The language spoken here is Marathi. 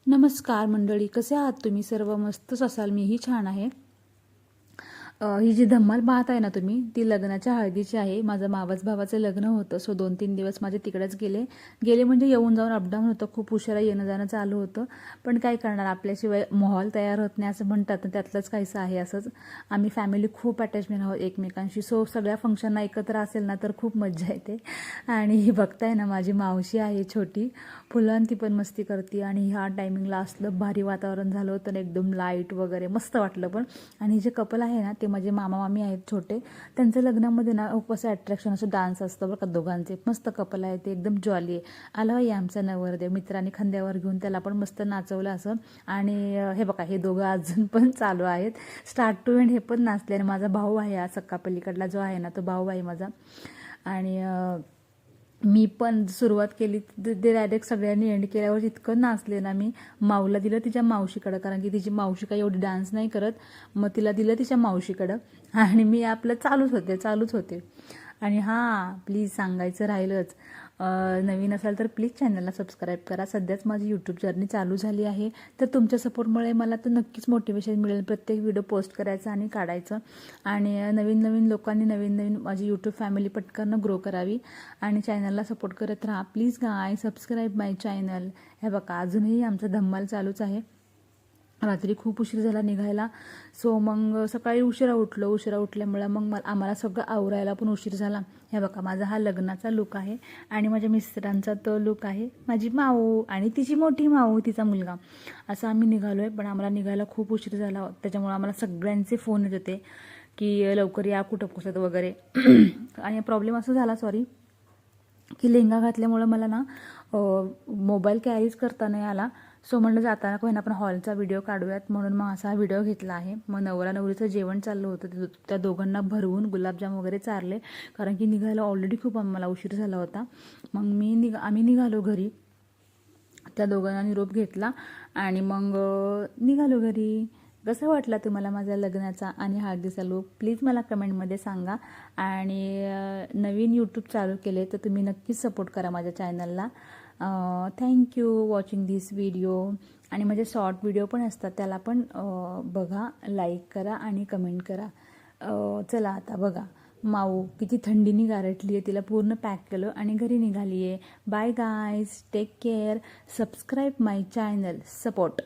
नमस्कार मंडळी, कसे आहात तुम्ही सर्व? मस्तच असाल, मीही छान आहे. ही जी धम्माल पाहत आहे ना तुम्ही, ती लग्नाच्या हळदीची आहे. माझं मावस भावाचं लग्न होतं, सो 2-3 दिवस माझे तिकडेच गेले गेले म्हणजे येऊन जाऊन अपडाऊन होतं. खूप उशिरा येणं जाणं चालू होतं, पण काय करणार, आपल्याशिवाय माहोल तयार होत नाही असं म्हणतात ना, त्यातलंच काहीसं आहे. असंच आम्ही फॅमिली खूप अटॅचमेंट आहोत एकमेकांशी, सो सगळ्या फंक्शनला एकत्र असेल ना तर खूप मज्जा येते. आणि ही बघताय ना, माझी मावशी आहे छोटी, फुलं ती पण मस्ती करते. आणि ह्या टायमिंगला असलं भारी वातावरण झालं होतं, एकदम लाईट वगैरे मस्त वाटलं पण. आणि जे कपल आहे ना, ते माझे मामा मामी आहेत छोटे, त्यांच्या लग्नामध्ये ना खूप असं अट्रॅक्शन, असं डान्स असतं बरं का दोघांचे. मस्त कपल आहे ते, एकदम जॉली आहे. आला आहे आमचा नवरदेव, मित्रांनी खांद्यावर घेऊन त्याला पण मस्त नाचवलं असं. आणि हे बघा, हे दोघं अजून पण चालू आहेत, स्टार्ट टू एंड हे पण नाचले. आणि माझा भाऊ आहे, हा सक्का पलीकडला जो आहे ना, तो भाऊ आहे माझा. आणि मी पण सुरुवात केली, ते डायरेक्ट सगळ्यांनी एंड केल्यावर इतकं नाचले ना मी. माऊला दिलं तिच्या मावशीकडं, कारण की तिची मावशी काही एवढी डान्स नाही करत, मग तिला दिलं तिच्या मावशीकडं. आणि मी आपलं चालूच होते. आणि हां, प्लीज सांगायचं राहिलंच, नवीन असाल तर प्लीज चॅनलला सबस्क्राईब करा. सध्याच माझी यूट्यूब जर्नी चालू झाली आहे, तर तुमच्या सपोर्टमुळे मला तर नक्कीच मोटिवेशन मिळेल प्रत्येक व्हिडिओ पोस्ट करायचं आणि काढायचं. आणि नवीन नवीन लोकांनी, नवीन नवीन माझी यूट्यूब फॅमिली पटकन ग्रो करावी. आणि चॅनलला सपोर्ट करत राहा please guy, subscribe my channel. हे बघा, अजूनही आमचं धम्माल चालूच आहे. रात्री खूप उशीर झाला निघायला, सो मग सकाळी उशिरा उठल्यामुळे मग आम्हाला सगळं आवरायला पण उशीर झाला. हे बघा, माझा हा लग्नाचा लुक आहे. आणि माझ्या मिस्टरांचा तो लुक आहे. माझी माऊ आणि तिची मोठी माऊ, तिचा मुलगा, असं आम्ही निघालो आहे. पण आम्हाला निघायला खूप उशीर झाला, त्याच्यामुळे आम्हाला सगळ्यांचे फोन येत होते की लवकर या, कुठं पोचत वगैरे. आणि प्रॉब्लेम असं झाला, सॉरी, की लेहंगा घातल्यामुळं मला ना मोबाईल कॅरीच करता नाही आला. सो म्हणलं जाताना कोणी आपण हॉलचा व्हिडिओ काढूयात, म्हणून मग असा हा व्हिडिओ घेतला आहे. मग नवरा नवरीचं जेवण चाललं होतं, त्या दोघांना भरवून गुलाबजाम वगैरे चारले, कारण की निघायला ऑलरेडी खूप आम्हाला उशीर झाला होता. मग आम्ही निघालो घरी, त्या दोघांना निरोप घेतला आणि मग निघालो घरी. कसं वाटला तुम्हाला माझ्या लग्नाचा आणि हळदीचा लूक, प्लीज मला कमेंटमध्ये सांगा. आणि नवीन यूट्यूब चालू केले तर तुम्ही नक्कीच सपोर्ट करा माझ्या चॅनलला. थँक्यू वॉचिंग दिस व्हिडिओ. आणि माझे शॉर्ट व्हिडिओ पण असतात, त्याला पण बघा, लाईक करा आणि कमेंट करा. चला आता बघा, माऊ किती थंडीने गारटली आहे, तिला पूर्ण पॅक केलं आणि घरी निघाली आहे. Bye guys, take care, subscribe my channel, support.